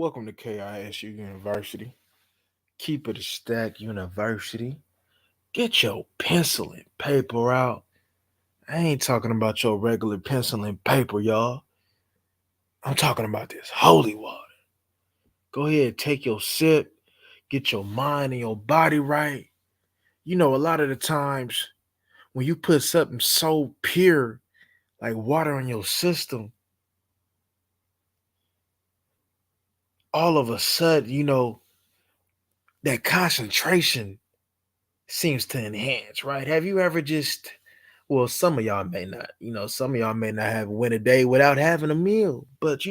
Welcome to KISU University. Keep it a stack university. Get your pencil and paper out. I ain't talking about your regular pencil and paper, y'all. I'm talking about this holy water. Go ahead, take your sip, get your mind and your body right. A lot of the times when you put something so pure like water in your system, all of a sudden, that concentration seems to enhance, right? Have you ever just, well, some of y'all may not, some of y'all may not have went a day without having a meal, but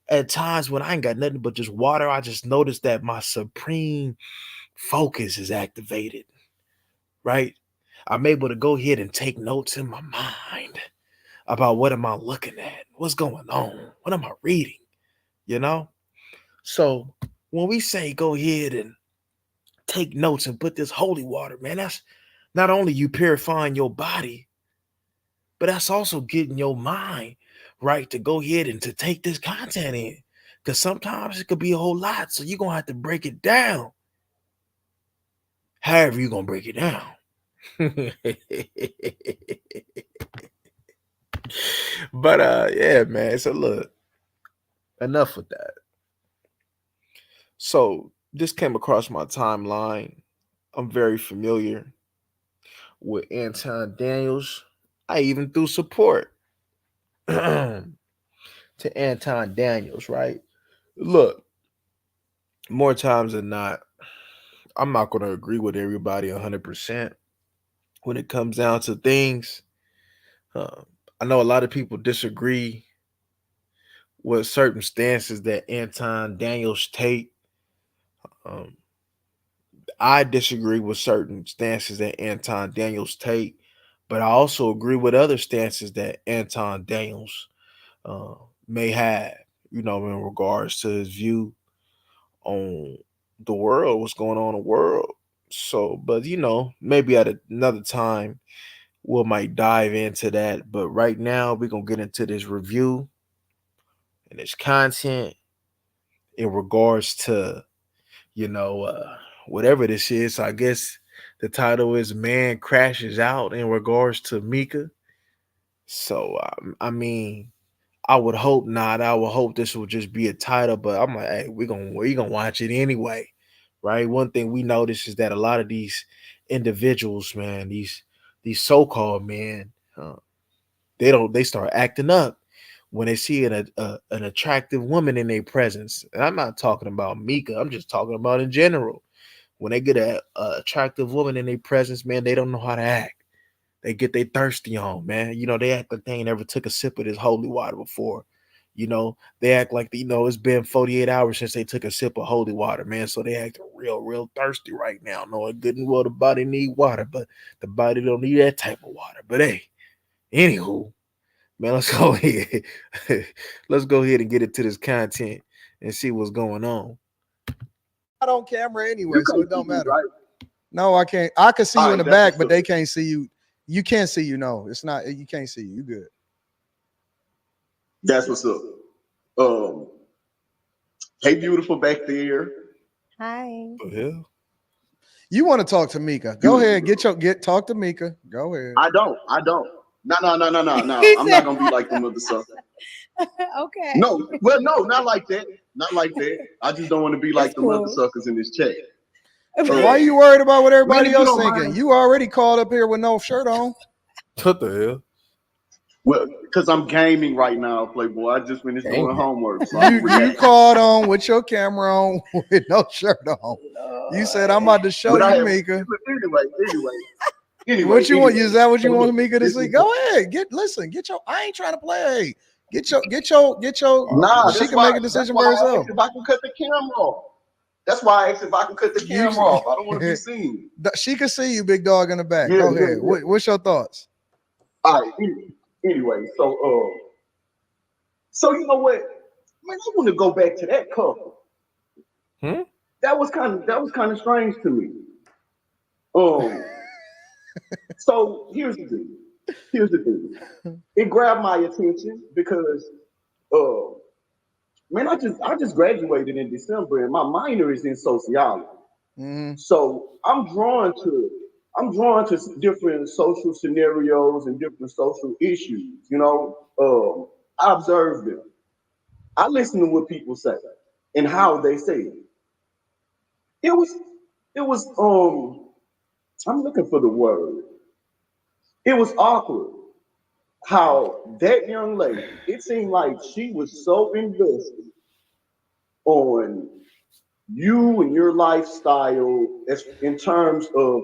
at times when I ain't got nothing but just water, I just notice that my supreme focus is activated, right? I'm able to go ahead and take notes in my mind about what am I looking at, what's going on, what am I reading, you know? So when we say go ahead and take notes and put this holy water, man, that's not only you purifying your body, but that's also getting your mind right to go ahead and to take this content in. Because sometimes it could be a whole lot. So you're gonna have to break it down. However, you're gonna break it down. But yeah, man. So look, enough with that. So this came across my timeline. I'm very familiar with Anton Daniels. I even threw support to Anton Daniels, right? Look, more times than not, I'm not going to agree with everybody 100% when it comes down to things. Uh, I know a lot of people disagree with certain stances that Anton Daniels take. Um, I disagree with certain stances that Anton Daniels take, but I also agree with other stances that Anton Daniels uh, may have, in regards to his view on the world, what's going on in the world. So, but maybe at another time we might dive into that. But right now we're gonna get into this review and this content in regards to, you know, uh whatever this is. So I guess the title is Man Crashes Out in regards to Mika. So I mean, I would hope not. I would hope this will just be a title, but I'm like, hey, we gonna watch it anyway, right? One thing we notice is that a lot of these individuals, man, these so-called men, they start acting up when they see an attractive woman in their presence. And I'm not talking about Mika. I'm just talking about in general. When they get a attractive woman in their presence, man, they don't know how to act. They get they thirsty on, man. They act like they ain't ever took a sip of this holy water before. They act like it's been 48 hours since they took a sip of holy water, man. So they act real, real thirsty right now. Knowing good and well the body need water, but the body don't need that type of water. But hey, anywho, man, let's go ahead. Let's go ahead and get into this content and see what's going on. Not on camera anyway, You so can't it see don't me, matter. right? No, I can't. I can see All you in right, the that's back, what's but up. they can't see you. You can't see you. No, it's not. You can't see you. You good. That's what's up. Um, hey, beautiful back there. Hi. The hell? You want to talk to Mika? Go ahead. Get talk to Mika. Go ahead. I don't. I don't. No, no, no, no, no, no. He I'm said, not gonna be like the mother sucker. okay. No, well, no, not like that. Not like that. I just don't want to be It's like the mother cool. suckers in this chat. Why you worried about what Man, everybody if you else don't thinking? mind, You already called up here with no shirt on. What the hell? well, because I'm gaming right now, Playboy. I just finished doing Gaming. homework, so I'm You reacting. called on with your camera on with no shirt on. You said I'm Lord. about to show But I you, have Mika. anyway, What you want? Is that what So you want look, Mika to this see? is Go ahead. Get your. I ain't trying to play. Hey, get your. nah. She can make a decision by I herself. asked if I can cut the camera off. That's why I asked if I can cut the You, camera off. I don't want to be seen. she can see you, big dog in the back. Yeah, Go yeah, ahead. yeah. What's your thoughts? All right. Anyway, so you know what, man, I want to go back to that couple. Hmm? That was kind of strange to me. Um, so here's the thing. Here's the thing. It grabbed my attention because uh man, I just graduated in December, and my minor is in sociology. Mm-hmm. So I'm drawn to different social scenarios and different social issues. I observe them. I listen to what people say and how they say it. It was it was I'm looking for the word. It was awkward how that young lady, it seemed like she was so invested on you and your lifestyle as in terms of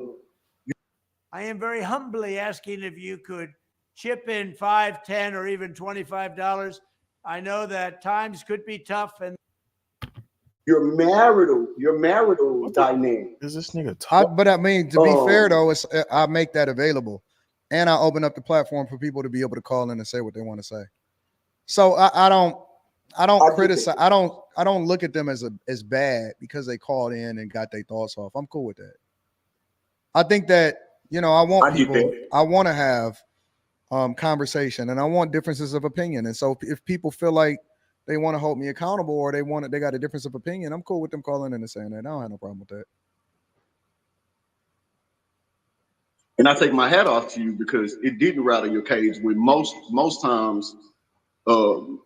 I am very humbly asking if you could chip in 5, 10, or even $25. I know that times could be tough, and your marital What the dynamic. is this nigga talking? But I mean, to be fair Um, though, I make that available, and I open up the platform for people to be able to call in and say what they want to say. So I don't I get criticize. that. I don't look at them as bad because they called in and got their thoughts off. I'm cool with that. I think that I want I get people. that. I want to have conversation, and I want differences of opinion. And so if people feel like they want to hold me accountable or they got a difference of opinion, I'm cool with them calling in and saying that. I don't have no problem with that. And I take my hat off to you because it didn't rattle your cage when um,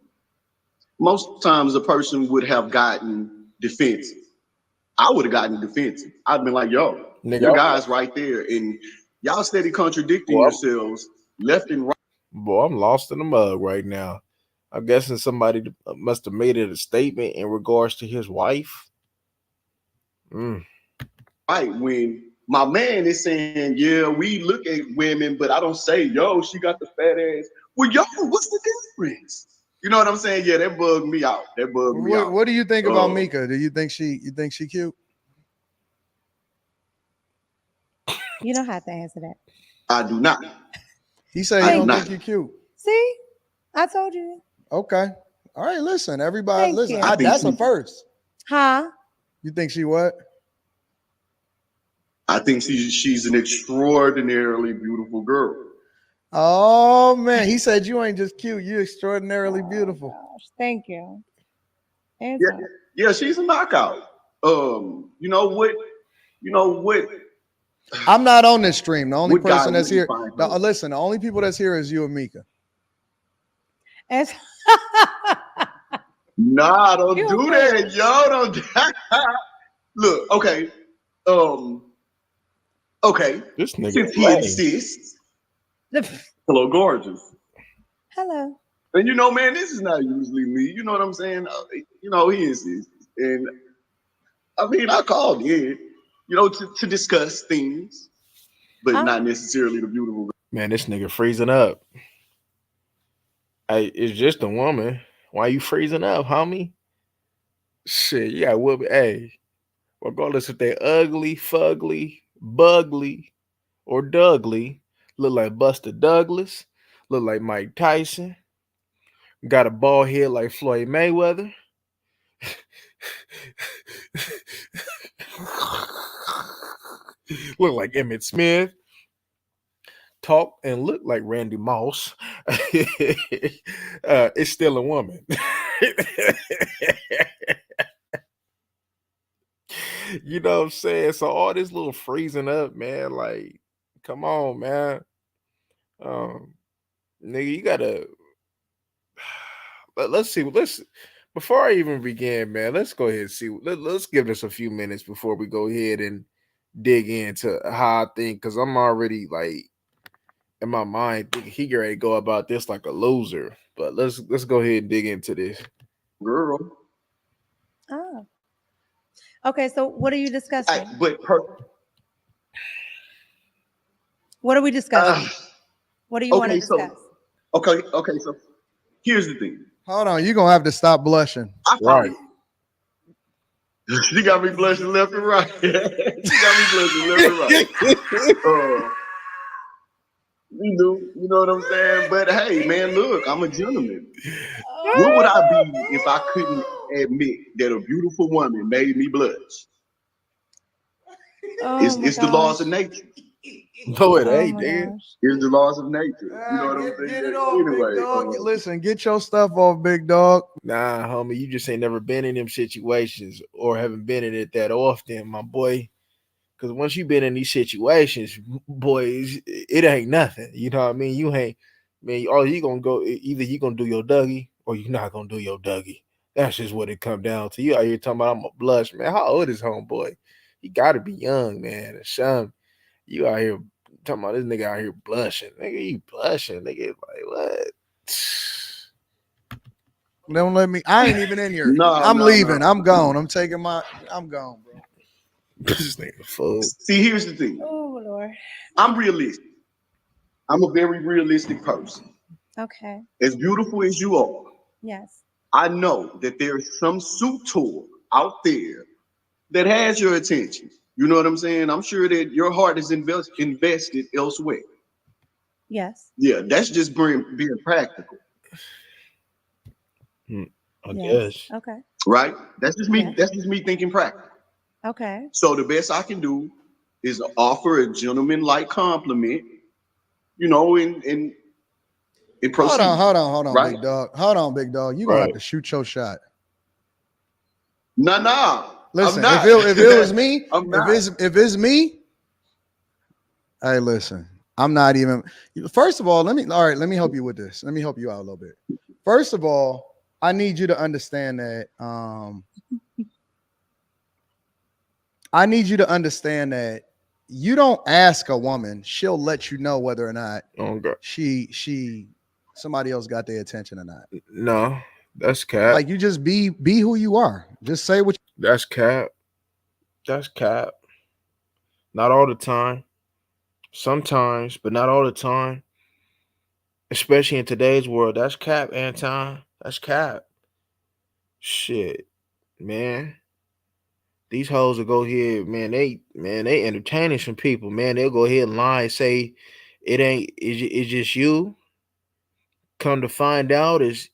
most times a person would have gotten defensive. I would have gotten defensive. I'd been like, yo, your Nigga, guy's right there. And y'all steady contradicting boy, yourselves left and right. I'm lost in the mug right now. I'm guessing somebody must have made it a statement in regards to his wife. Mm. Right. When my man is saying, yeah, we look at women, but I don't say, yo, she got the fat ass. Well, yo, what's the difference? You know what I'm saying? Yeah, that bugged me out. That bugged me out. What do you think about Uh, Mika? Do you think she cute? You don't have to answer that. I do not. He said he I do don't Thank you. not. think you're cute. See, I told you. Okay. All right. Listen, everybody. Thank Listen. you. I think That's a she first. Huh? You think she what? I think she's an extraordinarily beautiful girl. Oh man, he said you ain't just cute. You extraordinarily Oh beautiful. gosh, thank you. Yeah, Anton. yeah, she's a knockout. You know what? You know what? I'm not on this stream. The only What guy person that's wouldn't here. find her? Listen, the only people that's here is you and Mika. As Nah, don't you do weird. that, yo. Don't. Look, okay. Um, okay. This nigga Since he lame. insists, hello, gorgeous. Hello. And man, this is not usually me. You know what I'm saying? He insists, and I mean, I called in, to discuss things, but Oh, not necessarily the beautiful. Man, this nigga freezing up. Hey, it's just a woman. Why you freezing up, homie? Shit, you got whoop. Hey, regardless if they ugly, fugly, bugly, or Dudley, look like Buster Douglas, look like Mike Tyson, got a bald head like Floyd Mayweather. Look like Emmett Smith, talk and look like Randy Moss. It's still a woman. You know what I'm saying? So all this little freezing up, man, like, come on, man. Um, nigga, you gotta let's see. Let's before I even begin, man, let's go ahead and see. Let's give this a few minutes before we go ahead and dig into how I think, because I'm already like in my mind thinking he ready to go about this like a loser. But let's go ahead and dig into this. Girl. oh. Okay, so what are you discussing? What are we discussing? Uh, What do you want to okay, discuss? so here's the thing. Hold on, you're gonna have to stop blushing. I Right. found she got me blushing left and right. She got me blushing left and right. You know what I'm saying? But hey, man, look, I'm a gentleman. What would I be if I couldn't admit that a beautiful woman made me blush? Oh my It's the laws gosh. of nature. No, it Oh ain't, my nigga. gosh. It's the laws of nature. You know what I'm saying? Get it off, big Anyway, dog. Listen, get your stuff off, big dog. Nah, homie, you just ain't never been in them situations or haven't been in it that often, my boy. Because once you've been in these situations, boys, it ain't nothing. You know what I mean? You ain't, man, all you gonna go, either you gonna do your Dougie or you not gonna do your Dougie. That's just what it come down to. You out here talking about I'm a blush, man. How old is homeboy? He gotta be young, man. Or something. You out here talking about this nigga out here blushing. Nigga, you blushing. Nigga, like what? Don't let me. I ain't even in here. no, I'm no, leaving. no. I'm gone. I'm gone, bro. This nigga fool. See, here's the thing. Oh Lord. I'm realistic. I'm a very realistic person. Okay. As beautiful as you are, Yes. I know that there's some suitor out there that has your attention. You know what I'm saying? I'm sure that your heart is invested elsewhere. Yes. Yeah, that's just being practical, I Yes. guess. Okay. right? That's just me. Yes. That's just me thinking practical. Okay. So the best I can do is offer a gentleman-like compliment, you know, and Hold proceed. on, Right? big dog. Hold on, big dog. You gonna have Right. to shoot your shot. Nah, I'm Listen, not. if it was me, I'm not. if it's me, hey, listen, I'm not even. First of all, let me help you with this. Let me help you out a little bit. First of all, I need you to understand that. I need you to understand that you don't ask a woman; she'll let you know whether or not Oh God. she somebody else got their attention or not. No, that's cap. Like you just be who you are. Just say what. That's cap. That's cap. Not all the time. Sometimes, but not all the time. Especially in today's world. That's cap, Anton. That's cap. Shit, man. These hoes will go here, they entertaining some people, man. They'll go ahead and lie and say it's just you. Come to find out, is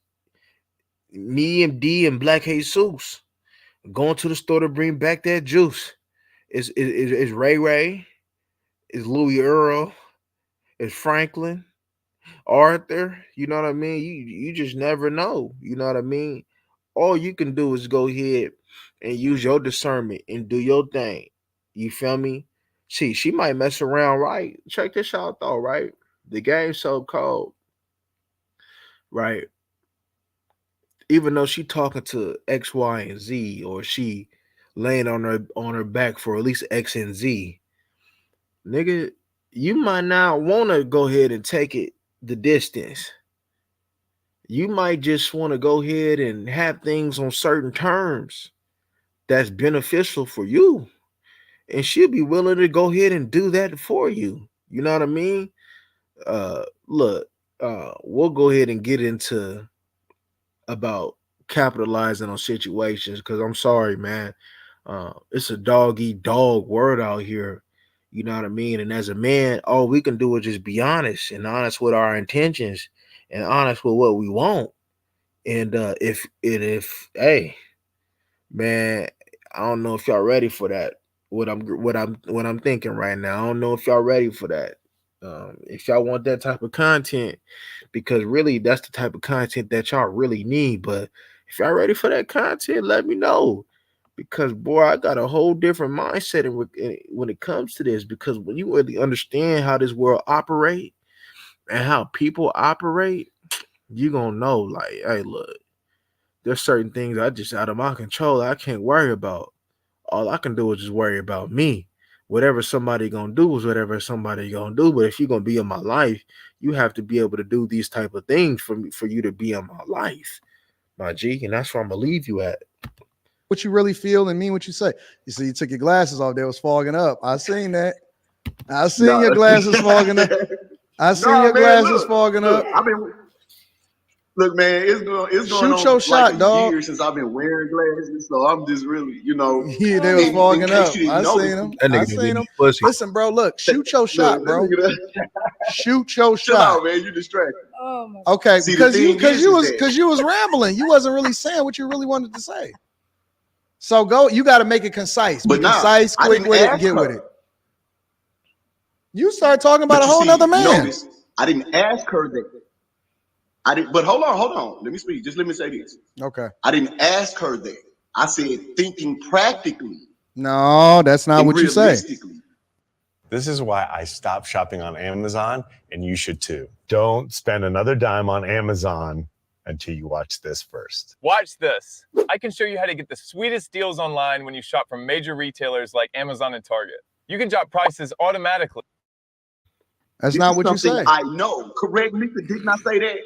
me and D and Black Jesus going to the store to bring back that juice. It's Ray Ray, it's Louis Earl, it's Franklin, Arthur. You know what I mean? You just never know. You know what I mean? All you can do is go ahead and use your discernment and do your thing. You feel me? See, she might mess around, right? Check this out though, right? The game's so cold, right? Even though she talking to X, Y, and Z, or she laying on her back for at least X and Z, nigga, you might not want to go ahead and take it the distance. You might just want to go ahead and have things on certain terms that's beneficial for you. And she'll be willing to go ahead and do that for you. You know what I mean? Look, we'll go ahead and get into about capitalizing on situations because I'm sorry, man. It's a dog eat dog word out here. You know what I mean? And as a man, all we can do is just be honest and honest with our intentions and honest with what we want. And if hey, man, I don't know if y'all ready for that. What I'm thinking right now. I don't know if y'all ready for that. If y'all want that type of content, because really that's the type of content that y'all really need. But if y'all ready for that content, let me know. Because boy, I got a whole different mindset when it comes to this. Because when you really understand how this world operate and how people operate, you gonna know. Like, hey, look, there's certain things I just out of my control. I can't worry about. All I can do is just worry about me. Whatever somebody gonna do is whatever somebody gonna do. But if you're gonna be in my life, you have to be able to do these type of things for me, for you to be in my life, my G. And that's where I'm gonna leave you at. What you really feel and mean what you say. You see, you took your glasses off. They was fogging up. I seen that. I seen No, your glasses fogging up. I seen your man, glasses fogging up. I've been look, man. It's going Shoot your on like shot, a dog. year since I've been wearing glasses, so I'm just really, Yeah, they Oh was my in fogging goodness. case up. you didn't I notice. seen them. That I nigga done seen gave them. me pussy. Listen, bro. Look, shoot your shot, Look, bro. this nigga, Shoot your chill shot. out, man. You distracted. Oh my. Okay, See, the thing is because that you was rambling. You wasn't really saying what you really wanted to say. So go. You got to make it concise. Be but nah, concise, I quick didn't with it, and ask get with it. her. You start talking about But a you whole nother see, man. notice I didn't ask her that. I didn't. But hold on. Let me speak. Just let me say this. Okay. I didn't ask her that. I said thinking practically No, that's not and what you say. realistically. This is why I stopped shopping on Amazon, and you should too. Don't spend another dime on Amazon until you watch this first. Watch this. I can show you how to get the sweetest deals online when you shop from major retailers like Amazon and Target. You can drop prices automatically. That's This not is what you something say. I know. Correct, Lisa? Didn't I say that?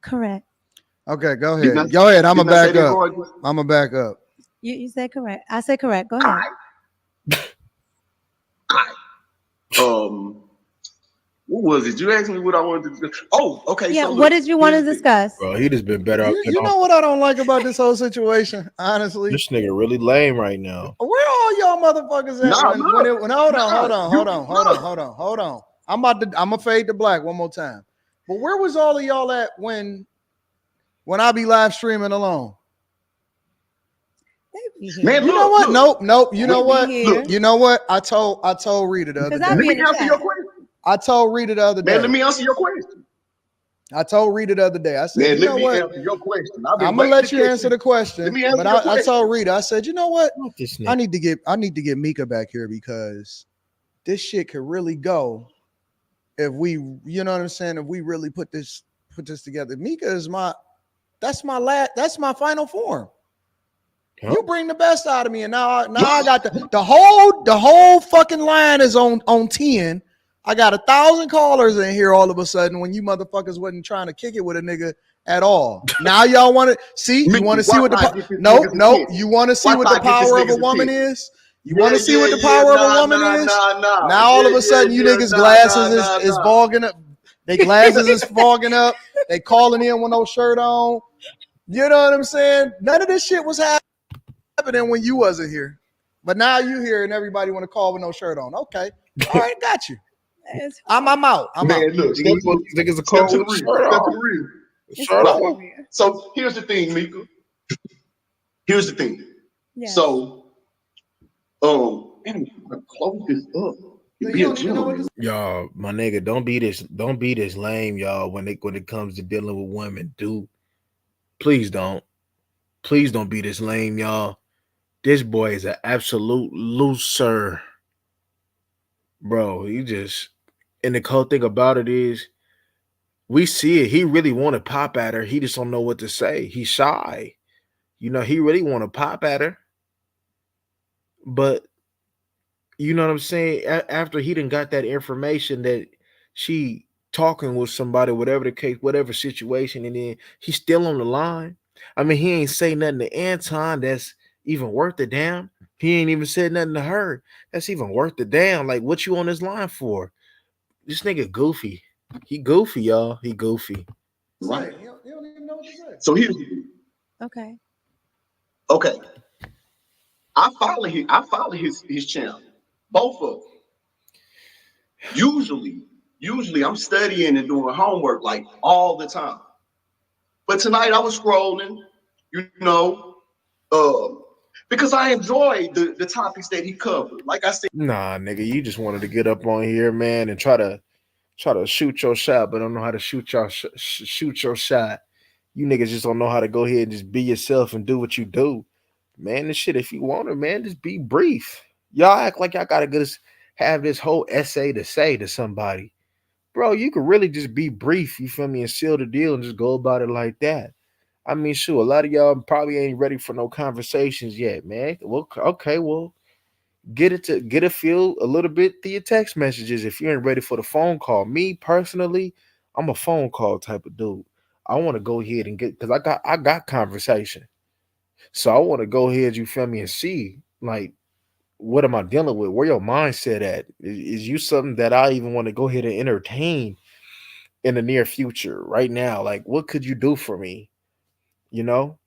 Correct. Okay, go Didn't ahead. I- Go ahead. I'm didn't gonna I say back that, up. Roy? I'm gonna back up. You said correct. I said correct. Go ahead. What was it? You asked me what I wanted to discuss. Oh, okay. Yeah. So What look, did you want to here's the thing. discuss? Bro, he just been better out You, than you know what I don't like about this whole situation, honestly? This nigga really lame right now. Where all y'all motherfuckers at Nah, when look. hold Nah, on. I'm gonna fade to black one more time. But where was all of y'all at when I be live streaming alone? They be here. Man, You know what? look. Nope. You know They be what? here. You know what? I told Rita the other Because I Let day. be me in the answer your chat. question. I told Rita the other Man, let day. me answer your question. I told Rita the other day. I said, Man, you let know me what? answer your question. I've been I'm gonna waiting let to you catch answer the you. question. Let me answer But your I question. told Rita, I said, you know what? Fuck this I nigga. need to get Mika back here because this shit could really go if we, you know what I'm saying, if we really put this together. Mika is that's my final form. Huh? You bring the best out of me, and now I got the whole fucking line is on 10. I got 1,000 callers in here all of a sudden when you motherfuckers wasn't trying to kick it with a nigga at all. Now y'all want to see? You want to see what the you want to see what the power of a woman is? You want to see what the power of a woman is? Now all of a sudden you niggas glasses is fogging up. They glasses is fogging up. They calling in with no shirt on. You know what I'm saying? None of this shit was happening when you wasn't here. But now you here and everybody want to call with no shirt on. Okay. All right, got you. It's I'm out. Man, look, You want these niggas to step call to the with a real. shirt Step to on? the real. Shirt Right. on? So here's the thing, Mika. Here's the thing. Yes. So, man, I'm gonna close this up. You be a gentleman. Y'all, my nigga, don't be this lame, y'all, when it comes to dealing with women. Please don't be this lame, y'all. This boy is an absolute loser. Bro, he just, and the cool thing about it is we see it. He really want to pop at her. He just don't know what to say. He's shy. He really want to pop at her. But you know what I'm saying? After he done got that information that she talking with somebody, whatever the case, whatever situation, and then he's still on the line. I mean, he ain't say nothing to Anton that's even worth the damn. He ain't even said nothing to her that's even worth the damn. Like, what you on this line for? This nigga goofy. He goofy, y'all. He goofy. Right. You don't even know what to say. So here's the thing. Okay. Okay. I follow his channel. Both of them. Usually I'm studying and doing homework like all the time. But tonight I was scrolling, you know, because I enjoy the topics that he covered. Like I said, Nah, nigga, you just wanted to get up on here, man, and try to shoot your shot, but don't know how to shoot your shot. You niggas just don't know how to go ahead and just be yourself and do what you do. Man, this shit, if you want it, man, just be brief. Y'all act like y'all gotta have this whole essay to say to somebody. Bro, you could really just be brief, you feel me, and seal the deal and just go about it like that. I mean, sure, a lot of y'all probably ain't ready for no conversations yet, man. Well, okay, well, get a feel a little bit through your text messages if you ain't ready for the phone call. Me personally, I'm a phone call type of dude. I want to go ahead and get, because I got conversation. So I want to go ahead, you feel me, and see like what am I dealing with? Where your mindset at? Is you something that I even want to go ahead and entertain in the near future right now? Like, what could you do for me? You know?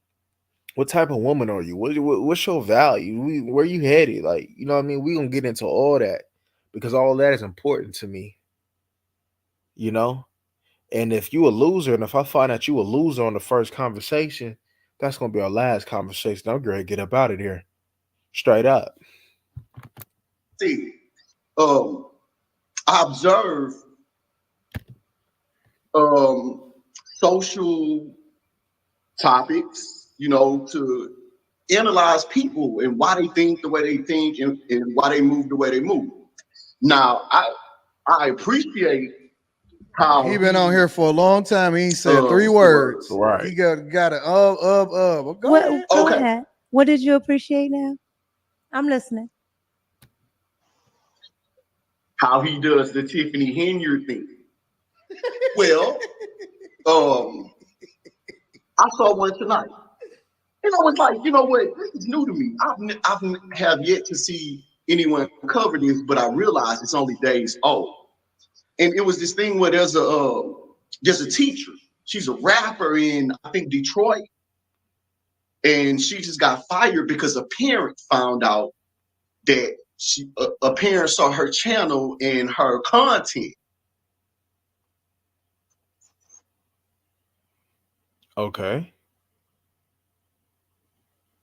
What type of woman are you? What's your value? Where you headed? Like, you know what I mean? We gonna get into all that because all that is important to me, you know? And if you a loser, and if I find out you a loser on the first conversation, that's gonna be our last conversation. I'm gonna get up out of here. Straight up. see, um, I observe social topics, to analyze people and why they think the way they think and why they move the way they move. Now, I appreciate how He been on here for a long time. He ain't said 3 words. Right. He got an Well, go ahead. Go Okay. ahead. What did you appreciate now? I'm listening. how he does the Tiffany Henyard thing. Well, I saw one tonight. And I was like, you know what? This is new to me. I have yet to see anyone cover this, but I realized it's only days old. And it was this thing where there's a teacher. She's a rapper in, I think, Detroit. And she just got fired because a parent found out that a parent saw her channel and her content. Okay.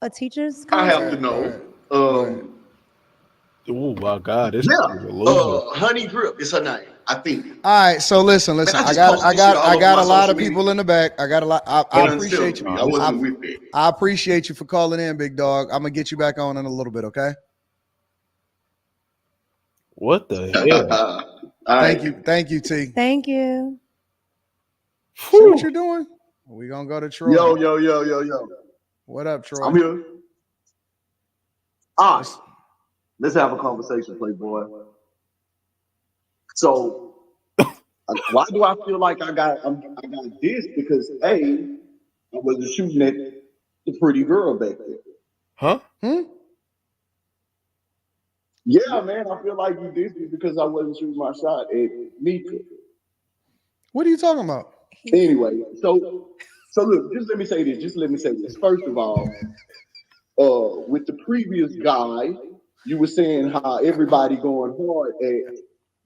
A teacher's I have content? to know. Right. Oh my God, this Yeah, is a loser. Honey Drip is her name, I think. All right, so listen. I I just got posted shit all over a my lot social of people media. in the back. I got a lot. I But appreciate until you. I wasn't with it. I appreciate you for calling in, big dog. I'm gonna get you back on in a little bit, okay? What the hell? All right. Thank you, T. Thank you. See what Whew. you're doing? We gonna go to Troy. Yo. What up, Troy? I'm here. All right. Let's have a conversation, Playboy. So, why do I feel like I got this? Because A, I wasn't shooting at the pretty girl back there. Huh? Yeah, man, I feel like you did this because I wasn't shooting my shot at Mika. What are you talking about? Anyway, so look, just let me say this. First of all, with the previous guy, you were saying how everybody going hard at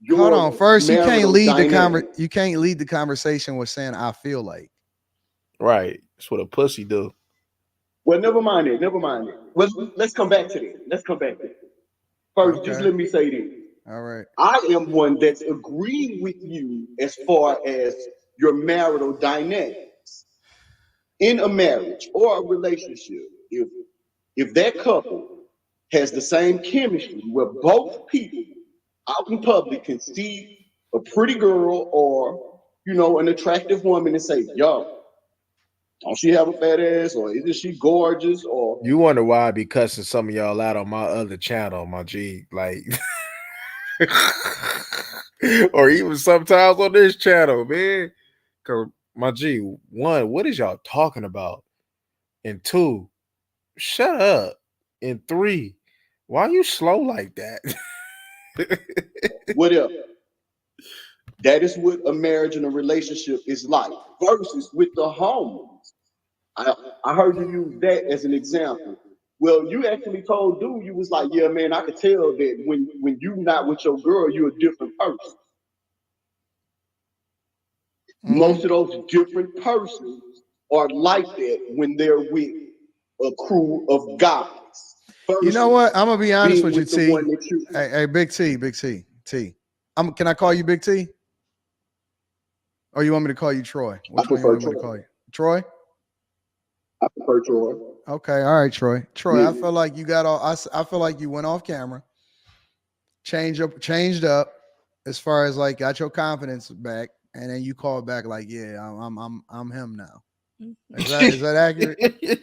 your Hold on. First, you can't lead dynamic. you can't lead the conversation with saying I feel like. Right. That's what a pussy do. Well, never mind it. Let's come back to that. First, just let me say this. All right. I am one that's agreeing with you as far as your marital dynamics. In a marriage or a relationship, if that couple has the same chemistry where both people out in public can see a pretty girl or an attractive woman and say, yo, don't she have a fat ass, or isn't she gorgeous, or You wonder why I be cussing some of y'all out on my other channel, my G. Like, or even sometimes on this channel, man. Cause my G, 1, what is y'all talking about? And 2, shut up. And 3, why you slow like that? whatever. That is what a marriage and a relationship is like, versus with the homies. I heard you use that as an example. Well, you actually told dude, you was like, yeah, man, I could tell that when you not with your girl, you're a different person. Most of those different persons are like that when they're with a crew of guys. You know what? I'm gonna be honest being with you, with the T. one that you- Hey, Big T. Can I call you Big T? Or you want me to call you Troy? Which one you want me to call you? Troy? I prefer Troy. Okay, all right, Troy. Yeah. I feel like you got all. I feel like you went off camera, changed up, as far as like got your confidence back, and then you called back like, yeah, I'm him now. Is that accurate?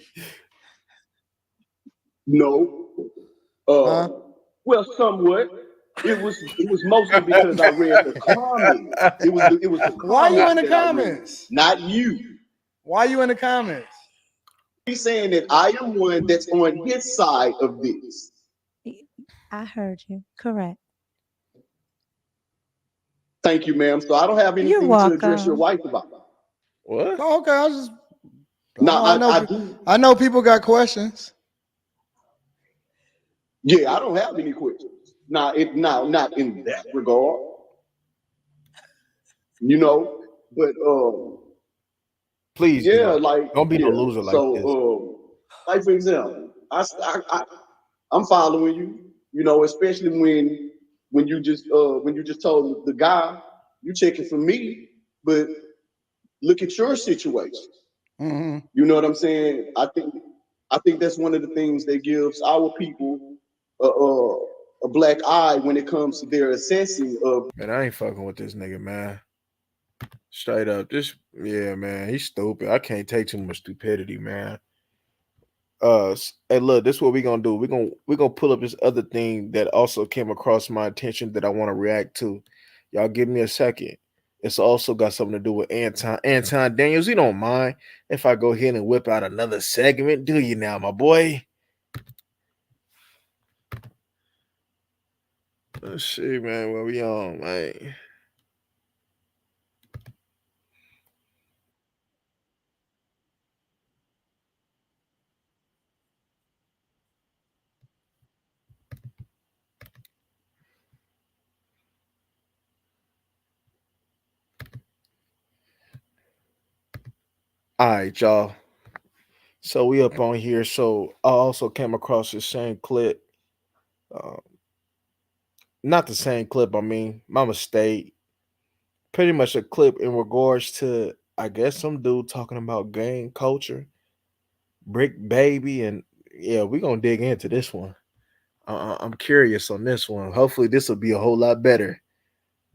No. Huh? Well, somewhat. It was mostly because I read the comments. It was the comments. Why you in the that I read, comments? not you. Why you in the comments? He's saying that I am one that's on his side of this. I heard you. Correct. Thank you, ma'am. So I don't have You're anything to address your welcome. wife about. What? Oh, okay, I was just. No, I do. I know people got questions. Yeah, I don't have any questions. Not in that regard. But Please, yeah, do. like Don't be no yeah. loser like this. So like for example, I'm following you. Especially when when you just told the guy you checking for me, but look at your situation. Mm-hmm. You know what I'm saying? I think that's one of the things that gives our people a black eye when it comes to their assessing of. Man, I ain't fucking with this nigga, man. Straight up, this yeah, man, he's stupid. I can't take too much stupidity, man. Hey, look, this is what we gonna do. We gonna pull up this other thing that also came across my attention that I want to react to. Y'all give me a second. It's also got something to do with Anton Daniels. You don't mind if I go ahead and whip out another segment, do you now, my boy? Let's see, man, where we on, man. All right, y'all. So we up on here. So I also came across the same clip. Uh, Not the same clip. I mean, my mistake. Pretty much a clip in regards to, I guess, some dude talking about gang culture, brick baby, and yeah, we gonna dig into this one. I'm curious on this one. Hopefully, this will be a whole lot better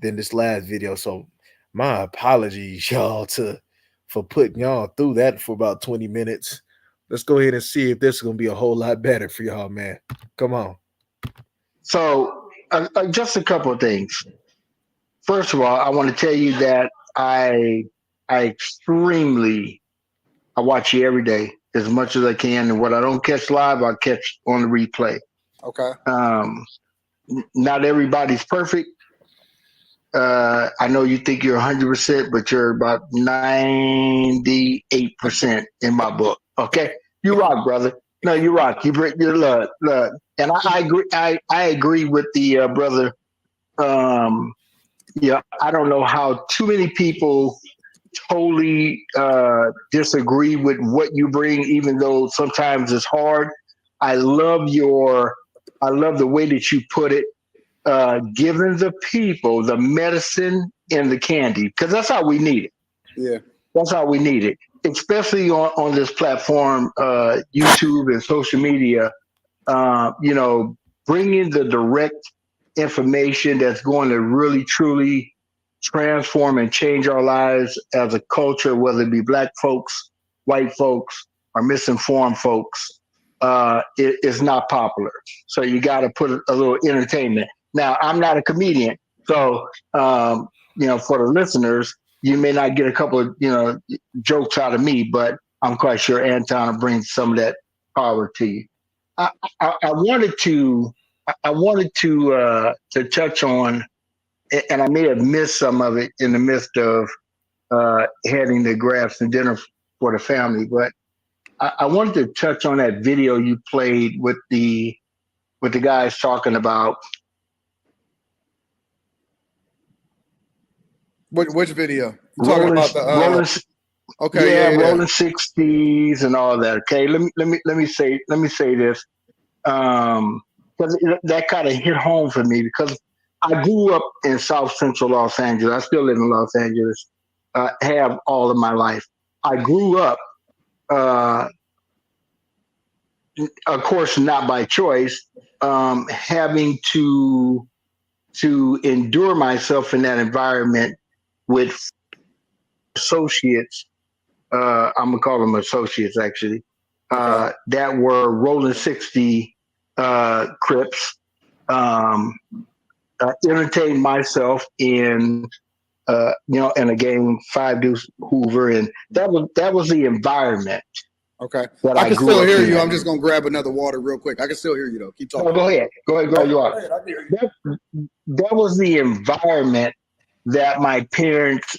than this last video. So, my apologies, y'all, to for putting y'all through that for about 20 minutes. Let's go ahead and see if this is gonna be a whole lot better for y'all, man. Come on. So, just a couple of things. First of all, I want to tell you that I extremely I watch you every day as much as I can, and what I don't catch live, I catch on the replay. Okay. Not everybody's perfect. I know you think you're 100%, but you're about 98% in my book. Okay, you rock, brother. No, you rock. You look, and I agree. I agree with the brother. Yeah, I don't know how too many people totally disagree with what you bring, even though sometimes it's hard. I love your, I love the way that you put it. Giving the people the medicine and the candy, because that's how we need it. Yeah. That's how we need it, especially on this platform, YouTube and social media. You know, bringing the direct information that's going to really truly transform and change our lives as a culture, whether it be black folks, white folks, or misinformed folks, is not popular. So you got to put a little entertainment. Now, I'm not a comedian, so you know, for the listeners, you may not get a couple of jokes out of me, but I'm quite sure Anton will bring some of that power to you. I wanted to to touch on, and I may have missed some of it in the midst of heading to grab some dinner for the family, but I wanted to touch on that video you played with the guys talking about. Which video? You talking about the rolling, okay, yeah, yeah. rolling 60s and all that. Okay, let me say this. Because that kind of hit home for me, because I grew up in South Central Los Angeles. I still live in Los Angeles. Have all of my life. I grew up, of course, not by choice, having to endure myself in that environment with associates. I'm gonna call them associates, actually. That were rolling 60 Crips. Entertained myself in in a game, Five Deuce Hoover, and that was the environment. Okay. That I I can grew still up hear in. you. I'm just gonna grab another water real quick. I can still hear you though. Keep talking. No, go ahead. You are. That was the environment that my parents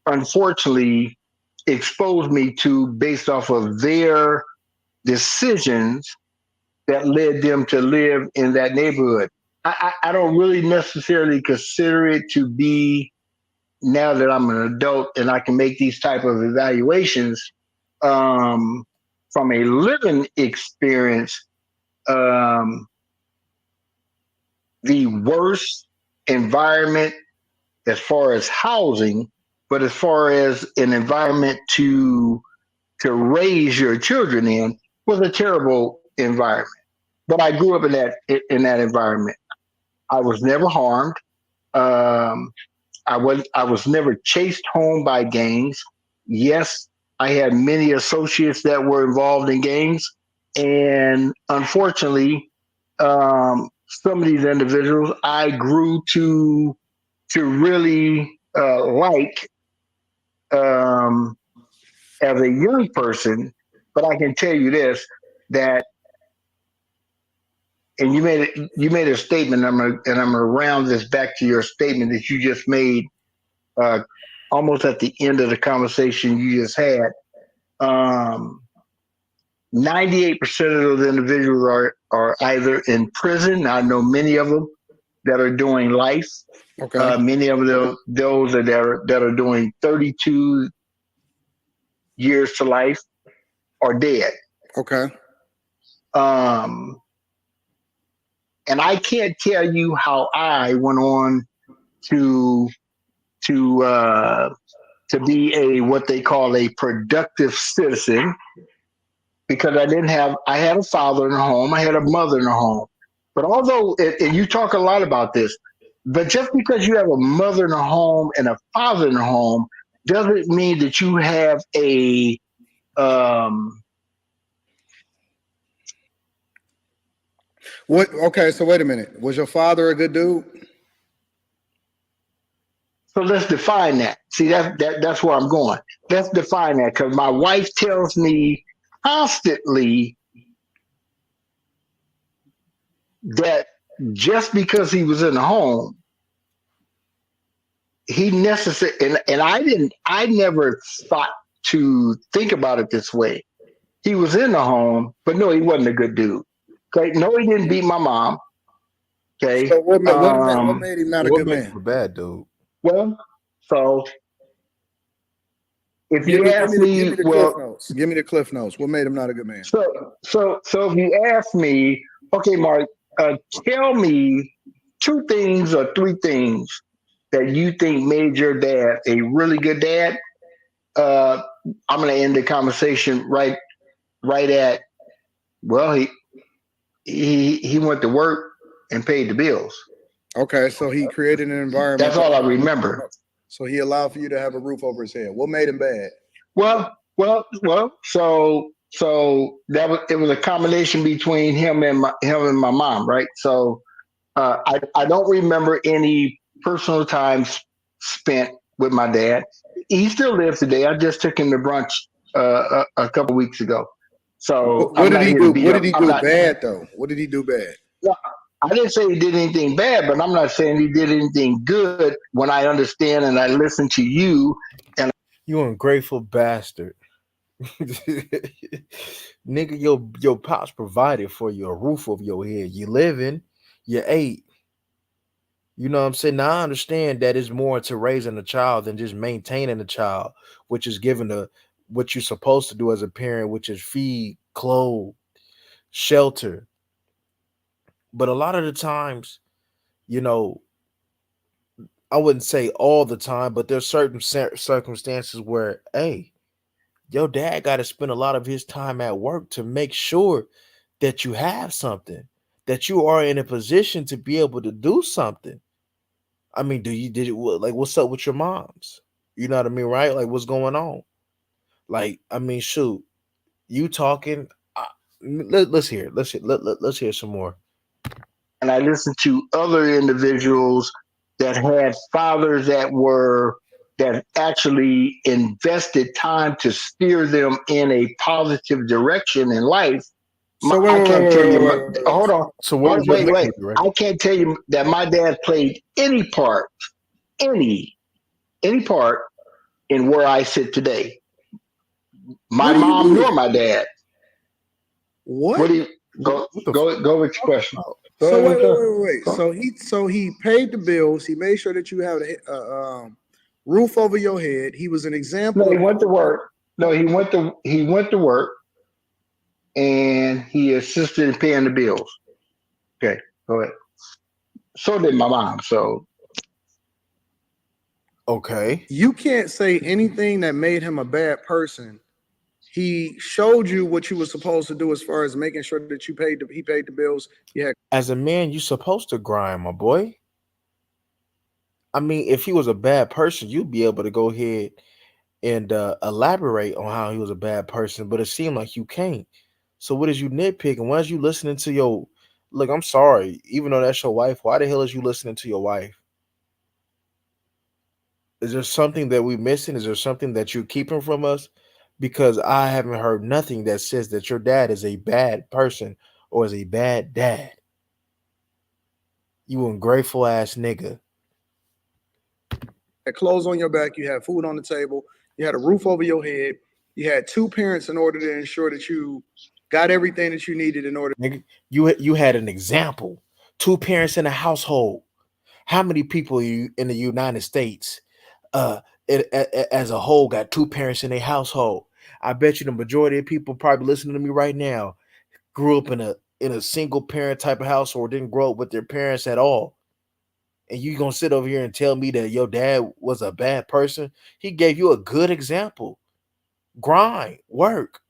unfortunately exposed me to, based off of their decisions that led them to live in that neighborhood. I don't really necessarily consider it to be, now that I'm an adult and I can make these type of evaluations, from a living experience, the worst environment as far as housing, but as far as an environment to raise your children in was a terrible environment. But I grew up in that environment. I was never harmed. Um, I was never chased home by gangs. Yes, I had many associates that were involved in gangs, and unfortunately, some of these individuals I grew to really like um, as a young person. But I can tell you this, that and you made a statement. I'm gonna round this back to your statement that you just made, uh, almost at the end of the conversation you just had. Um, 98% of those individuals are either in prison. I know many of them that are doing life. Okay. Many of those that are doing 32 years to life are dead. Okay. Um, and I can't tell you how I went on to to uh, to be a what they call a productive citizen, because I had a father in the home, I had a mother in the home. But although, and you talk a lot about this, but just because you have a mother in the home and a father in the home doesn't mean that you have a um, What? Okay. So wait a minute. Was your father a good dude? so let's define that. See, that's where I'm going. Let's define that, because my wife tells me constantly that just because he was in the home, he necessary and I never thought to think about it this way. He was in the home, but no, he wasn't a good dude. Okay, no, he didn't beat my mom. Okay, So what made him not a What good makes man? him a bad dude? well, so if Give you me, give ask me the give me, me the cliff well, notes. Give me the cliff notes. What made him not a good man? so if you ask me, okay, Mark, tell me two things or three things that you think made your dad a really good dad. uh, I'm going to end the conversation right at, well, he went to work and paid the bills. Okay, so he created an environment That's that all I allowed you to remember. work. So he allowed for you to have a roof over his head. What made him bad? Well. So it was a combination between him and my mom, right? So I don't remember any personal time spent with my dad. He still lives today. I just took him to brunch a couple weeks ago. So What I'm did not he here to do? beat What did up. he I'm do not. bad though? What did he do bad? I didn't say he did anything bad, but I'm not saying he did anything good. When I understand and I listen to you, and You ungrateful bastard. Nigga, your pops provided for you a roof over your head. You living, you ate. You know what I'm saying? Now I understand that it's more to raising a child than just maintaining a child, which is given the what you're supposed to do as a parent, which is feed, clothe, shelter. But a lot of the times, you know, I wouldn't say all the time, but there's certain circumstances where, hey, your dad got to spend a lot of his time at work to make sure that you have something, that you are in a position to be able to do something. I mean, did it like what's up with your moms? You know what I mean, right? Like what's going on? Like, I mean, shoot, you talking? Let's hear. Let's hear some more. I listened to other individuals that had fathers that actually invested time to steer them in a positive direction in life. So I can't tell you. wait. Hold on. So what was your Wait. direction? I can't tell you that my dad played any any part in where I sit today. My What do you mom nor mean? my dad. What? What do you go What the go with your question? Go So ahead with your. wait. So he paid the bills. He made sure that you have a roof over your head. He was an No, example he of. went to work. No, he went to work and he assisted in paying the bills. Okay, go ahead. So did my mom. So Okay. You can't say anything that made him a bad person. He showed you what you were supposed to do as far as making sure that he paid the bills. You had As a man, you supposed to grind, my boy. I mean, if he was a bad person, you'd be able to go ahead and elaborate on how he was a bad person, but it seemed like you can't. So what is you nitpicking? Why is you listening to your look? I'm sorry, even though that's your wife, why the hell is you listening to your wife? Is there something that we missing? Is there something that you're keeping from us? Because I haven't heard nothing that says that your dad is a bad person or is a bad dad. You ungrateful ass nigga. clothes on your back, you had food on the table, you had a roof over your head, you had two parents in order to ensure that you got everything that you needed in order. Nigga, you had an example. Two parents in a household. How many people in the United States, uh, as a whole, got two parents in a household? I bet you the majority of people probably listening to me right now grew up in a single parent type of household, or didn't grow up with their parents at all. And you gonna sit over here and tell me that your dad was a bad person? He gave you a good example. Grind, work.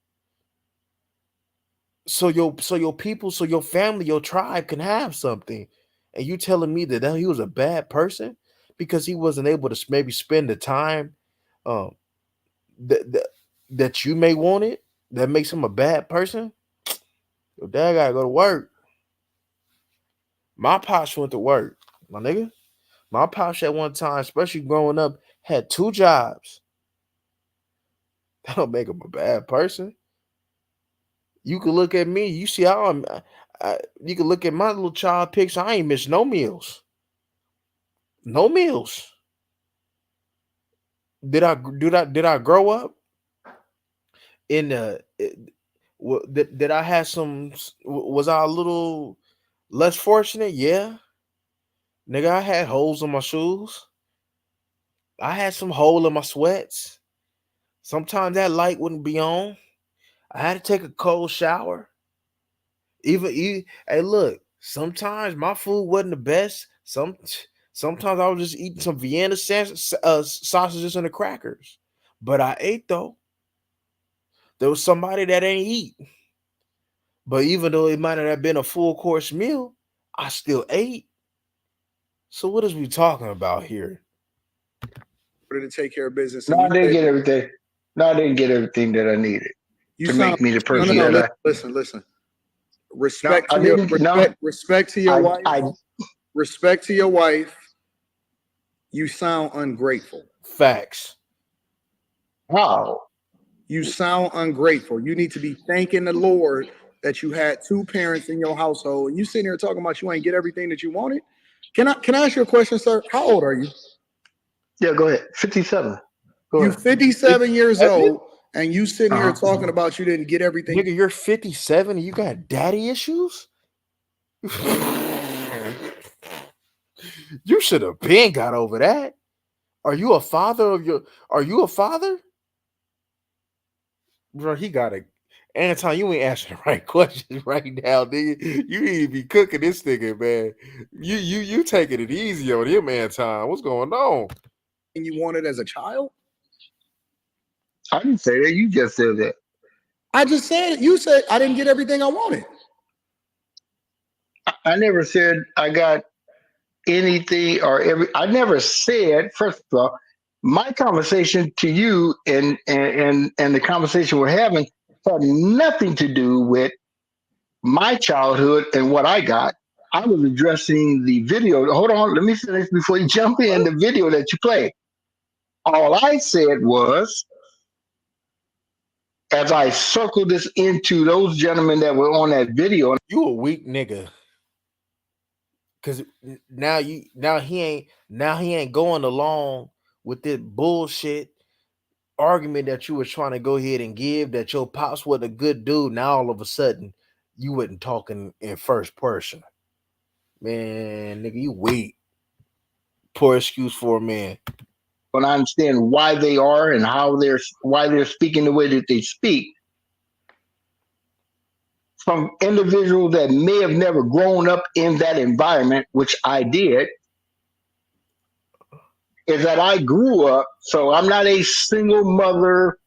So your people, so your family, your tribe can have something. And you telling me that he was a bad person because he wasn't able to maybe spend the time um that that you may want it, that makes him a bad person? Your dad gotta go to work. My pops went to work, my nigga. My pops at one time, especially growing up, had two jobs. That don't make him a bad person. You can look at me, you see how you can look at my little child picture. I ain't missed no meals. No meals. Did I grow up in did I have some was I a little less fortunate? Yeah. Nigga, I had holes in my shoes. I had some hole in my sweats. Sometimes that light wouldn't be on. I had to take a cold shower. Hey, look, sometimes my food wasn't the best. Sometimes I was just eating some Vienna sausages and the crackers. But I ate though. There was somebody that ain't eat. But even though it might not have been a full course meal, I still ate. So what is we talking about here? To take care of business. no, And I didn't get everything. No, I didn't get everything that I needed you to sound make me the no, no, person no. that I. Listen. No, I didn't. No, Respect to your wife. I. Respect to your wife. You sound ungrateful. Facts. How? You sound ungrateful. You need to be thanking the Lord that you had two parents in your household. And you sitting here talking about you ain't get everything that you wanted. Can I ask you a question, sir? How old are you? Yeah, go ahead. 57. Go You ahead. 57 years old, and you sitting here Uh-huh. talking about you didn't get everything. Nigga, you're 57 and you got daddy issues? You should have been got over that. Are you a father of your are you a father? Bro, he got a Anton, you ain't asking the right questions right now, nigga. You need to be cooking this nigga, man. You taking it easy on him, Anton. What's going on? And you wanted as a child? I didn't say that. You just said that. I just said it. You said I didn't get everything I wanted. I never said I got anything or every. I never said. First of all, my conversation to you and the conversation we're having had nothing to do with my childhood and what I got. I was addressing the video. Hold on, let me finish before you jump in. The video that you played. All I said was, as I circled this into those gentlemen that were on that video. You a weak nigga. Cause now he ain't going along with this bullshit argument that you was trying to go ahead and give that your pops was a good dude. Now all of a sudden you wasn't talking in first person. Man, nigga, you weak. Poor excuse for a man. And I understand why they are and why they're speaking the way that they speak. from individuals that may have never grown up in that environment, which I did, is that I grew up, so I'm not a single mother,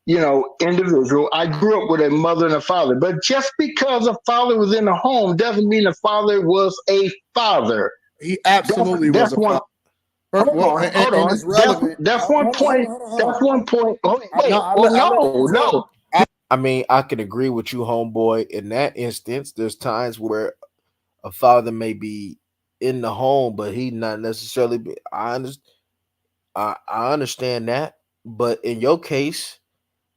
individual. I grew up with a mother and a father. But just because a father was in the home doesn't mean the father was a father. He absolutely was That's a one. father. Hold on, hold And on. it's That's relevant. that's one point. Hold on. That's one point. Oh, No, wait. Well, I let you no, talk. no. I mean, I can agree with you, homeboy. In that instance, there's times where a father may be in the home, but he not necessarily be. I understand that, but in your case,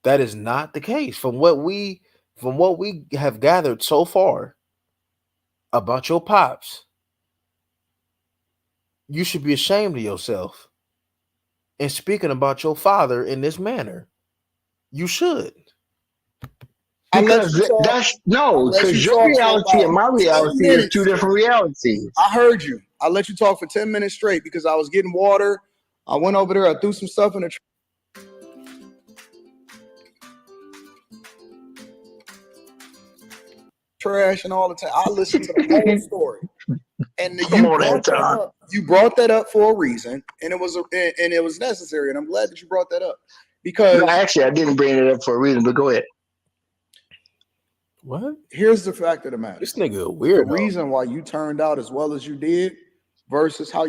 that is not the case. From what we have gathered so far about your pops, you should be ashamed of yourself in speaking about your father in this manner. You should. I let you Because talk. that's I no, let you because your talk for reality about and my 10 reality is two minutes. different realities. I heard you. I let you talk for 10 minutes straight because I was getting water. I went over there. I threw some stuff in the trash and all the time. I listened to the whole story. And Come on, Anton. you brought that up for a reason, and it was necessary. And I'm glad that you brought that up No, because actually, I didn't bring it up for a reason, but go ahead. What? here's the fact of the matter: This nigga a the weirdo. reason why you turned out as well as you did, versus how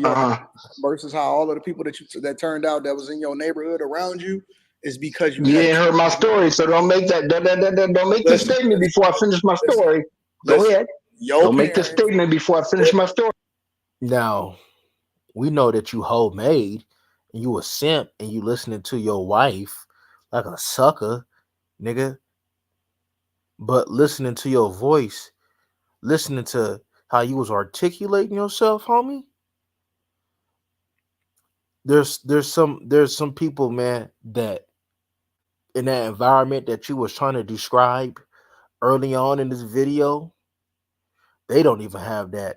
versus how all of the people that turned out that was in your neighborhood around you, is because you You had. didn't heard my story, so don't make don't make the Listen, statement before I finish my listen, story. Go listen. ahead. Your Don't make the parents. statement before I finish my story. Now, we know that you homemade and you a simp and you listening to your wife like a sucker, nigga. But listening to your voice, listening to how you was articulating yourself, homie. There's some people, man, that in that environment that you was trying to describe early on in this video, they don't even have that.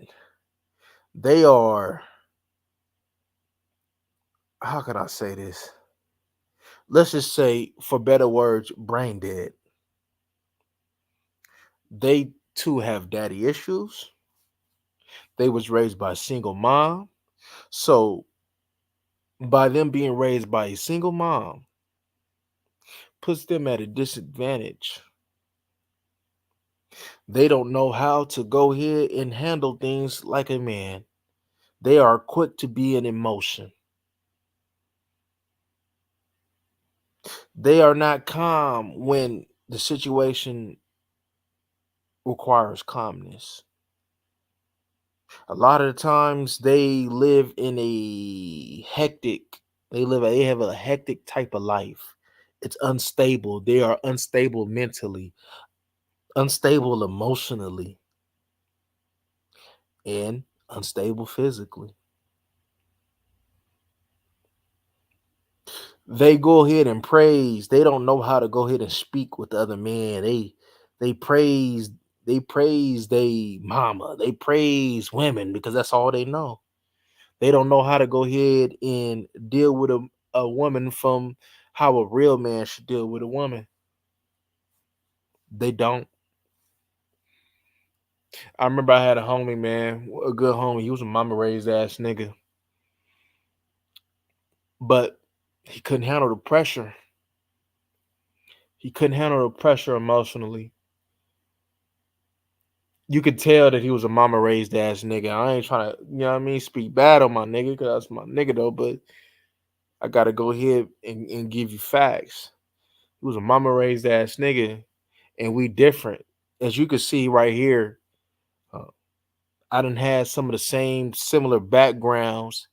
They are, how can I say this? Let's just say, for better words, brain dead. They too have daddy issues. They was raised by a single mom. So by them being raised by a single mom puts them at a disadvantage. They don't know how to go ahead and handle things like a man. They are quick to be in emotion. They are not calm when the situation requires calmness. A lot of the times they live in a hectic, they have a hectic type of life. It's unstable. They are unstable mentally, unstable emotionally, and unstable physically. They go ahead and praise. They don't know how to go ahead and speak with the other men. They praise they mama. They praise women because that's all they know. They don't know how to go ahead and deal with a woman from how a real man should deal with a woman. They don't. I remember I had a homie, man, a good homie. He was a mama raised ass nigga, but he couldn't handle the pressure. He couldn't handle the pressure emotionally. You could tell that he was a mama raised ass nigga. I ain't trying to, speak bad on my nigga because that's my nigga though. But I gotta go ahead and give you facts. He was a mama raised ass nigga, and we different. As you can see right here, uh, I done had some of the same similar backgrounds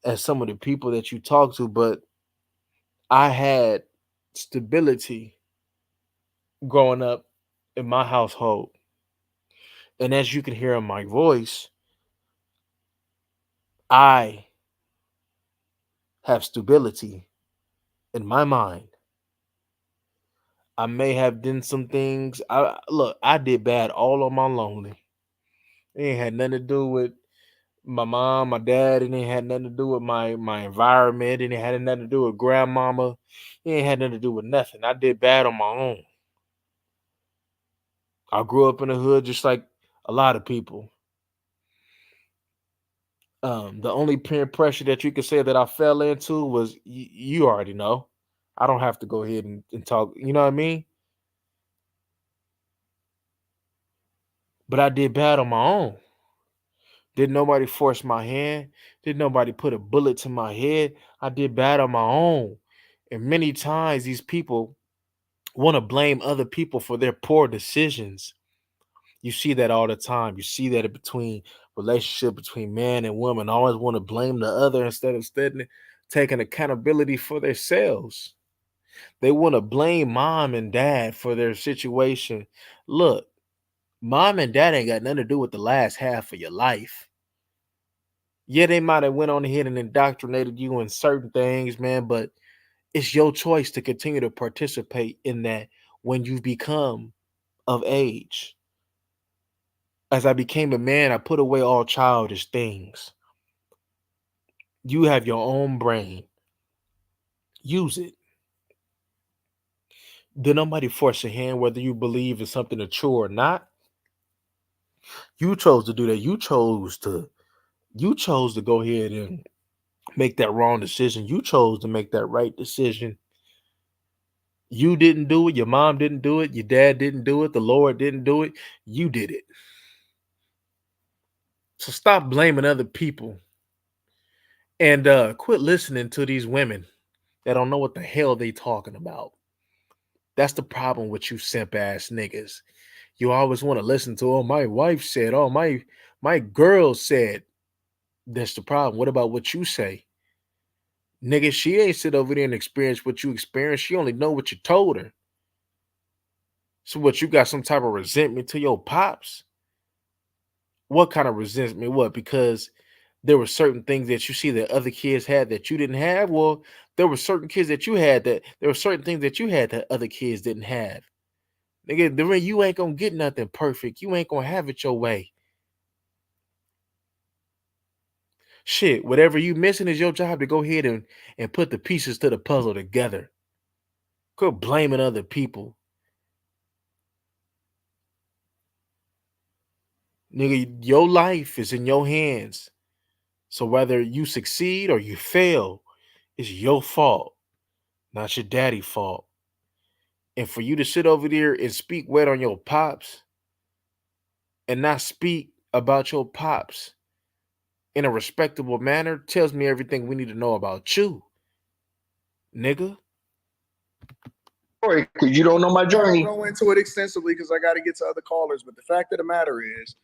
as some of the people that you talk to, but I had stability growing up in my household. And as you can hear in my voice, I have stability in my mind. I may have done some things. I did bad all on my lonely. It ain't had nothing to do with my mom, my dad. It ain't had nothing to do with my environment. It ain't had nothing to do with grandmama. It ain't had nothing to do with nothing. I did bad on my own. I grew up in the hood just like a lot of people. The only peer pressure that you could say that I fell into was you already know. I don't have to go ahead and talk. You know what I mean? But I did bad on my own. Didn't nobody force my hand. Didn't nobody put a bullet to my head. I did bad on my own. And many times these people want to blame other people for their poor decisions. You see that all the time. You see that between relationship between man and woman. Always want to blame the other instead of taking accountability for themselves. They want to blame mom and dad for their situation. Look, mom and dad ain't got nothing to do with the last half of your life. Yeah, they might have went on ahead and indoctrinated you in certain things, man, but it's your choice to continue to participate in that when you become of age. As I became a man, I put away all childish things. You have your own brain. Use it. Did nobody force your hand whether you believe in something is true or not? You chose to do that. You chose to go ahead and make that wrong decision. You chose to make that right decision. You didn't do it. Your mom didn't do it. Your dad didn't do it. The Lord didn't do it. You did it. So stop blaming other people and quit listening to these women that don't know what the hell they talking about. That's the problem with you simp ass niggas. You always want to listen to, oh, my wife said, oh, my girl said. That's the problem. What about what you say? Nigga, she ain't sit over there and experience what you experienced. She only know what you told her. So what, you got some type of resentment to your pops? What kind of resentment? What? Because there were certain things that you see that other kids had that you didn't have. Well, there were certain kids that you had that there were certain things that you had that other kids didn't have. Nigga, you ain't gonna get nothing perfect. You ain't gonna have it your way. Shit, whatever you missing is your job to go ahead and put the pieces to the puzzle together. Quit blaming other people. Nigga, your life is in your hands. So whether you succeed or you fail, it's your fault, not your daddy's fault. And for you to sit over there and speak wet on your pops and not speak about your pops in a respectable manner tells me everything we need to know about you, nigga. Because you don't know my I won't journey. go into it extensively because I got to get to other callers. But the fact of the matter is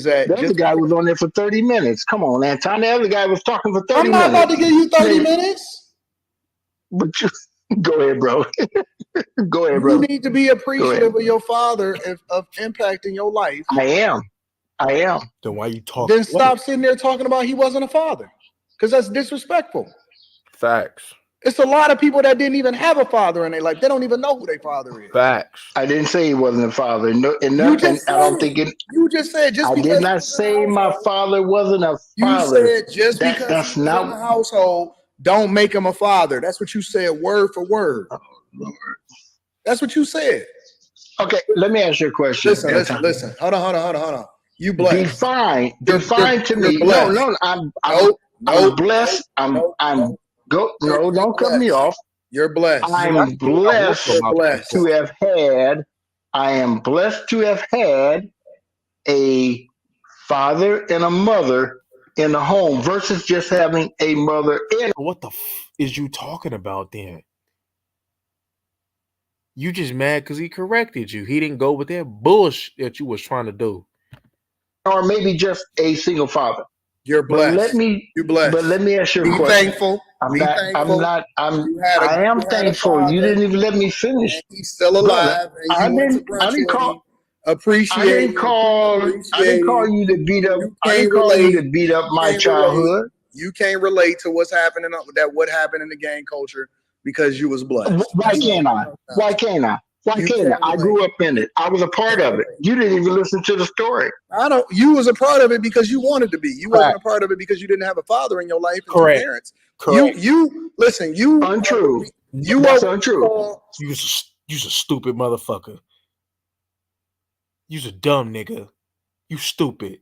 that The other just guy was on there for 30 minutes. Come on, Anton. The other guy was talking for 30 I'm not minutes. about to give you 30 minutes. But you, go ahead, bro. Go ahead, You bro. need to be appreciative of your father of impacting your life. I am. Then why you talking? Then stop sitting there talking about he wasn't a father, because that's disrespectful. Facts. It's a lot of people that didn't even have a father in their life. They don't even know who their father is. Facts. I didn't say he wasn't a father. No, and You just I don't said think it. You just said just I because did he not was in the say my household. father wasn't a You father. said just because That's he was in the household, don't make him a father. That's what you said, word for word. Oh, Lord. That's what you said. Okay, let me ask you a question. Listen. Hold on. You blessed. Define You're to me. blessed. No, I'm Nope. blessed. I'm go. No, You're don't cut me blessed. off. You're blessed. I'm blessed You're blessed. to have had. I am blessed to have had a father and a mother in the home versus just having a mother in. What the is you talking about then? You just mad because he corrected you. He didn't go with that bullshit that you was trying to do. Or maybe just a single father. You're blessed. But let me ask you a Be question. thankful. I am thankful. You didn't even let me finish. He's still alive, Brother, and you went to brunch with him. Appreciate I didn't call you to beat up. I didn't call you to beat up my childhood. You can't relate to what's happening what happened in the gang culture because you was blessed. Why can't I? Why can't I? Why can't I? I grew up in it. I was a part of it. You didn't even listen to the story. You was a part of it because you wanted to be. You wasn't a part of it because you didn't have a father in your life and two parents. Correct. You listen. Untrue. You That's are untrue. You's a stupid motherfucker. You's a dumb nigga. You stupid.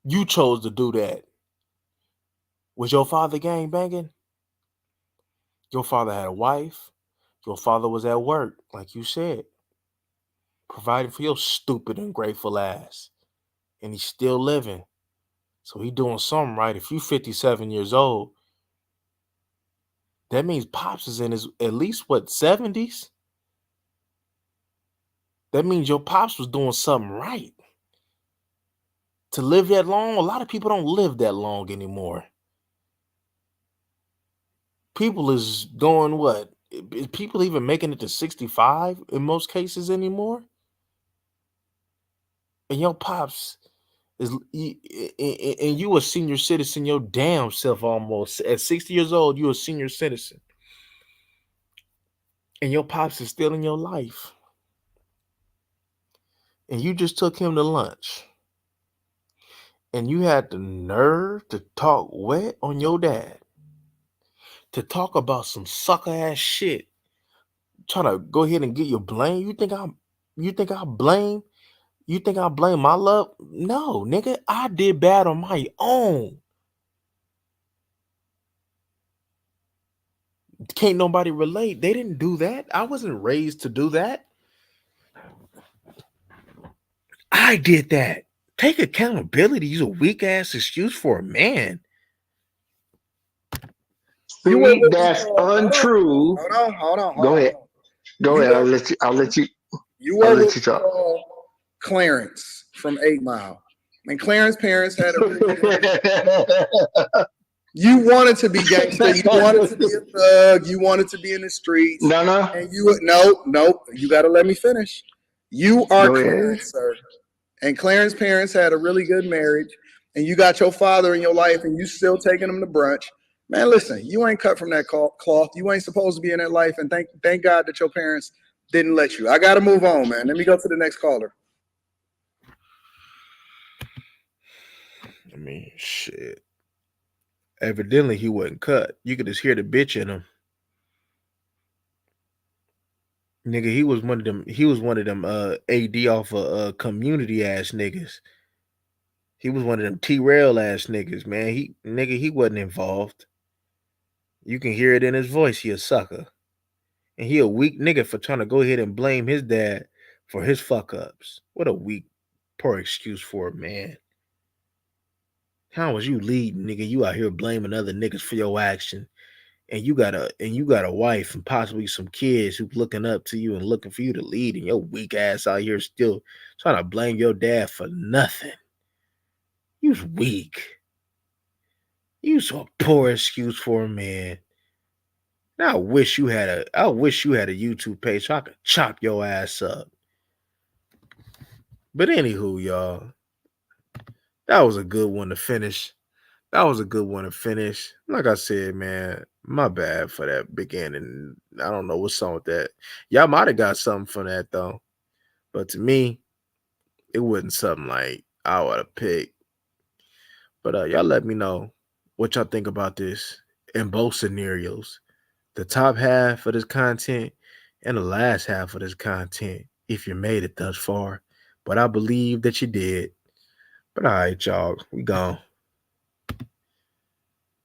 You chose to do that. Was your father gang banging? Your father had a wife. Your father was at work, like you said, providing for your stupid, ungrateful ass. And he's still living. So he doing something right. If you 57 years old, that means Pops is in his at least what 70s? That means your Pops was doing something right. To live that long, a lot of people don't live that long anymore. People is doing what? Is people even making it to 65 in most cases anymore? And your Pops is and you a senior citizen your damn self almost. At 60 years old, you a senior citizen. And your Pops is still in your life. And you just took him to lunch. And you had the nerve to talk wet on your dad. To talk about some sucker ass shit. Try to go ahead and get your blame. You think I blame my love? No, nigga, I did bad on my own. Can't nobody relate. They didn't do that. I wasn't raised to do that. I did that. Take accountability. Use a weak ass excuse for a man. You were See, what we that's call, untrue. hold on. Go ahead. Go You ahead. were you I'll were let what you we talk. call Clarence from 8 Mile. And Clarence's parents had a really you wanted to be gangster, you wanted to be a thug, you wanted to be in the streets. No. And no, you gotta let me finish. You are Go ahead. Clarence, sir. And Clarence's parents had a really good marriage, and you got your father in your life, and you still taking him to brunch. Man, listen, you ain't cut from that cloth. You ain't supposed to be in that life, and thank God that your parents didn't let you. I got to move on, man. Let me go to the next caller. I mean, shit. Evidently, he wasn't cut. You could just hear the bitch in him. Nigga, he was one of them. He was one of them. AD off of community ass niggas. He was one of them T-rail ass niggas, man. He wasn't involved. You can hear it in his voice. He a sucker, and he a weak nigga for trying to go ahead and blame his dad for his fuck ups. What a weak, poor excuse for a man. How was you leading, nigga? You out here blaming other niggas for your action, and you got a wife and possibly some kids who looking up to you and looking for you to lead, and your weak ass out here still trying to blame your dad for nothing. You's weak. You so poor excuse for a man. Now I wish you had a YouTube page so I could chop your ass up. But anywho, y'all, that was a good one to finish. That was a good one to finish. Like I said, man, my bad for that beginning. I don't know what's on with that. Y'all might have got something from that though. But to me, it wasn't something like I would have picked. But y'all let me know what y'all think about this in both scenarios. The top half of this content and the last half of this content, if you made it thus far. But I believe that you did. But all right, y'all, we gone.